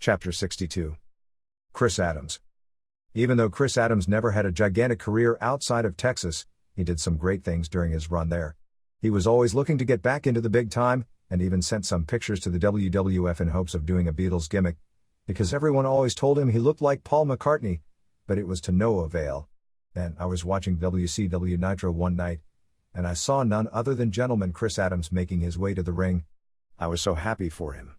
Chapter 62. Chris Adams. Even though Chris Adams never had a gigantic career outside of Texas, he did some great things during his run there. He was always looking to get back into the big time, and even sent some pictures to the WWF in hopes of doing a Beatles gimmick, because everyone always told him he looked like Paul McCartney, but it was to no avail. Then I was watching WCW Nitro one night, and I saw none other than Gentleman Chris Adams making his way to the ring. I was so happy for him.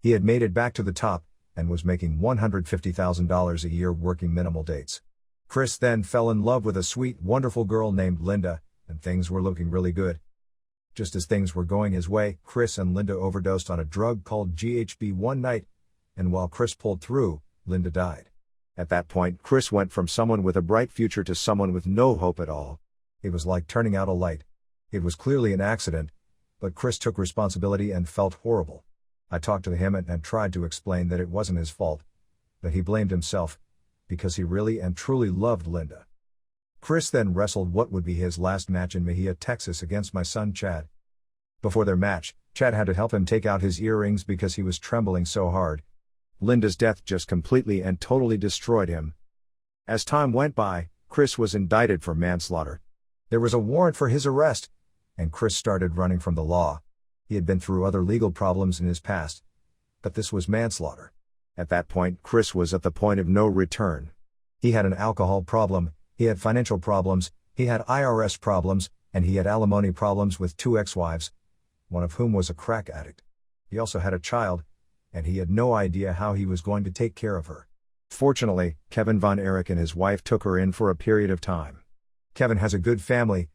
He had made it back to the top, and was making $150,000 a year working minimal dates. Chris then fell in love with a sweet, wonderful girl named Linda, and things were looking really good. Just as things were going his way, Chris and Linda overdosed on a drug called GHB one night, and while Chris pulled through, Linda died. At that point, Chris went from someone with a bright future to someone with no hope at all. It was like turning out a light. It was clearly an accident, but Chris took responsibility and felt horrible. I talked to him and tried to explain that it wasn't his fault, but he blamed himself, because he really and truly loved Linda. Chris then wrestled what would be his last match in Mejia, Texas against my son Chad. Before their match, Chad had to help him take out his earrings because he was trembling so hard. Linda's death just completely and totally destroyed him. As time went by, Chris was indicted for manslaughter. There was a warrant for his arrest, and Chris started running from the law. He had been through other legal problems in his past, but this was manslaughter. At that point, Chris was at the point of no return. He had an alcohol problem, he had financial problems, he had IRS problems, and he had alimony problems with 2 ex-wives, one of whom was a crack addict. He also had a child, and he had no idea how he was going to take care of her. Fortunately, Kevin Von Erich and his wife took her in for a period of time. Kevin has a good family,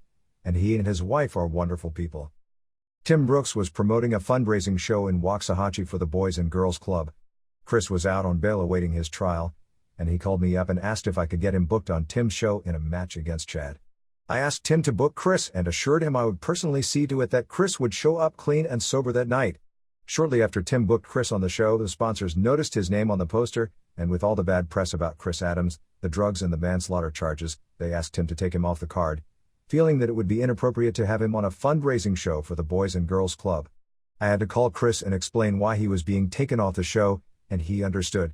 and he and his wife are wonderful people. Tim Brooks was promoting a fundraising show in Waxahachie for the Boys and Girls Club. Chris was out on bail awaiting his trial, and he called me up and asked if I could get him booked on Tim's show in a match against Chad. I asked Tim to book Chris and assured him I would personally see to it that Chris would show up clean and sober that night. Shortly after Tim booked Chris on the show, the sponsors noticed his name on the poster, and with all the bad press about Chris Adams, the drugs and the manslaughter charges, they asked Tim to take him off the card, feeling that it would be inappropriate to have him on a fundraising show for the Boys and Girls Club. I had to call Chris and explain why he was being taken off the show, and he understood.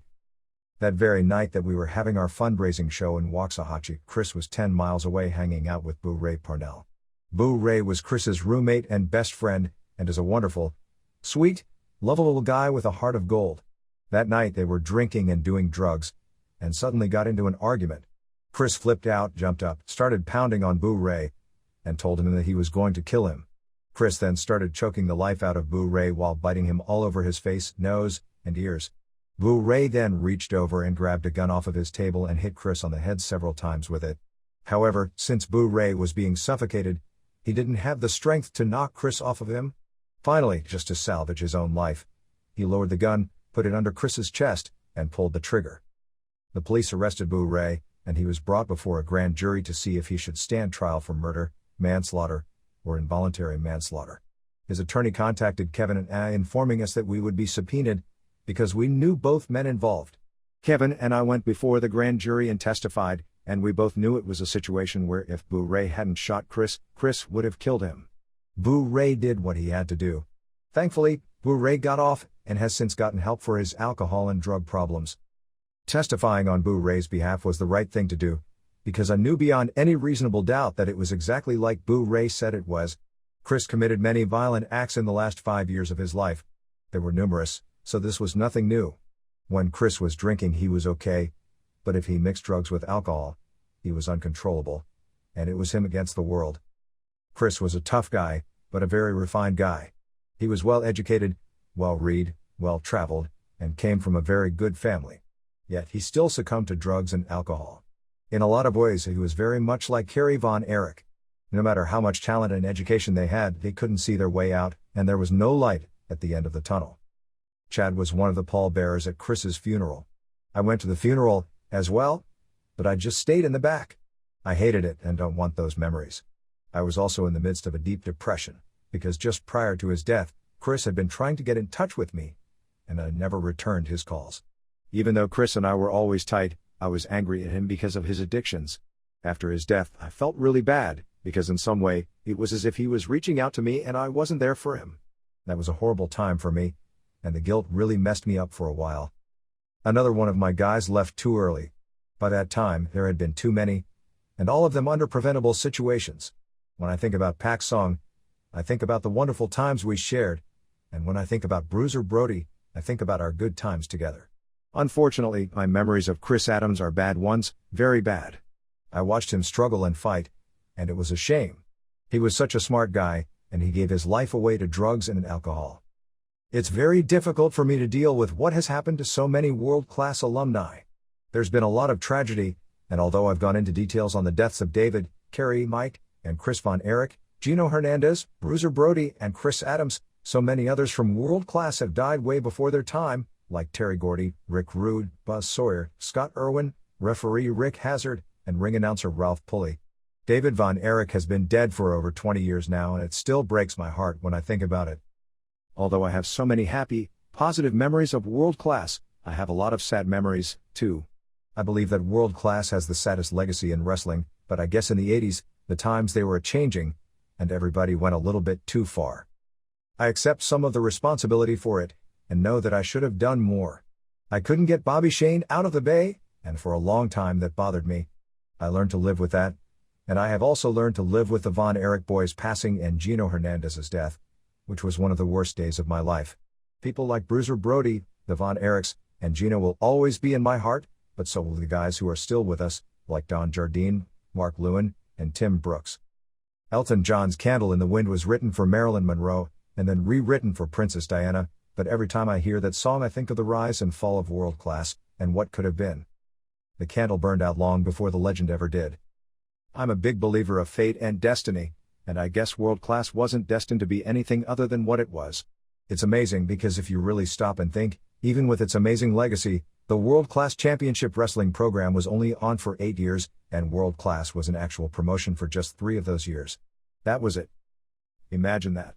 That very night that we were having our fundraising show in Waxahachie, Chris was 10 miles away hanging out with Boo Ray Parnell. Boo Ray was Chris's roommate and best friend, and is a wonderful, sweet, lovable guy with a heart of gold. That night they were drinking and doing drugs, and suddenly got into an argument. Chris flipped out, jumped up, started pounding on Boo Ray, and told him that he was going to kill him. Chris then started choking the life out of Boo Ray while biting him all over his face, nose, and ears. Boo Ray then reached over and grabbed a gun off of his table and hit Chris on the head several times with it. However, since Boo Ray was being suffocated, he didn't have the strength to knock Chris off of him. Finally, just to salvage his own life, he lowered the gun, put it under Chris's chest, and pulled the trigger. The police arrested Boo Ray, and he was brought before a grand jury to see if he should stand trial for murder, manslaughter, or involuntary manslaughter. His attorney contacted Kevin and I informing us that we would be subpoenaed, because we knew both men involved. Kevin and I went before the grand jury and testified, and we both knew it was a situation where if Boo Ray hadn't shot Chris, Chris would have killed him. Boo Ray did what he had to do. Thankfully, Boo Ray got off, and has since gotten help for his alcohol and drug problems. Testifying on Boo Ray's behalf was the right thing to do, because I knew beyond any reasonable doubt that it was exactly like Boo Ray said it was. Chris committed many violent acts in the last 5 years of his life. There were numerous, so this was nothing new. When Chris was drinking he was okay, but if he mixed drugs with alcohol, he was uncontrollable, and it was him against the world. Chris was a tough guy, but a very refined guy. He was well educated, well read, well traveled, and came from a very good family. Yet he still succumbed to drugs and alcohol. In a lot of ways he was very much like Kerry Von Erich. No matter how much talent and education they had, they couldn't see their way out, and there was no light at the end of the tunnel. Chad was one of the pallbearers at Chris's funeral. I went to the funeral, as well, but I just stayed in the back. I hated it and don't want those memories. I was also in the midst of a deep depression, because just prior to his death, Chris had been trying to get in touch with me, and I never returned his calls. Even though Chris and I were always tight, I was angry at him because of his addictions. After his death, I felt really bad, because in some way, it was as if he was reaching out to me and I wasn't there for him. That was a horrible time for me, and the guilt really messed me up for a while. Another one of my guys left too early. By that time, there had been too many, and all of them under preventable situations. When I think about Pac's song, I think about the wonderful times we shared, and when I think about Bruiser Brody, I think about our good times together. Unfortunately, my memories of Chris Adams are bad ones, very bad. I watched him struggle and fight, and it was a shame. He was such a smart guy, and he gave his life away to drugs and alcohol. It's very difficult for me to deal with what has happened to so many world-class alumni. There's been a lot of tragedy, and although I've gone into details on the deaths of David, Kerry, Mike, and Chris Von Erich, Gino Hernandez, Bruiser Brody, and Chris Adams, so many others from world class have died way before their time, like Terry Gordy, Rick Rude, Buzz Sawyer, Scott Irwin, referee Rick Hazard, and ring announcer Ralph Pulley. David Von Erich has been dead for over 20 years now, and it still breaks my heart when I think about it. Although I have so many happy, positive memories of world class, I have a lot of sad memories, too. I believe that world class has the saddest legacy in wrestling, but I guess in the 80s, the times they were a-changing, and everybody went a little bit too far. I accept some of the responsibility for it, and know that I should have done more. I couldn't get Bobby Shane out of the Bay, and for a long time that bothered me. I learned to live with that, and I have also learned to live with the Von Erich boys passing and Gino Hernandez's death, which was one of the worst days of my life. People like Bruiser Brody, the Von Erichs, and Gino will always be in my heart, but so will the guys who are still with us, like Don Jardine, Mark Lewin, and Tim Brooks. Elton John's Candle in the Wind was written for Marilyn Monroe, and then rewritten for Princess Diana, but every time I hear that song I think of the rise and fall of world class, and what could have been. The candle burned out long before the legend ever did. I'm a big believer of fate and destiny, and I guess world class wasn't destined to be anything other than what it was. It's amazing because if you really stop and think, even with its amazing legacy, the World Class Championship Wrestling program was only on for 8 years, and World Class was an actual promotion for just 3 of those years. That was it. Imagine that.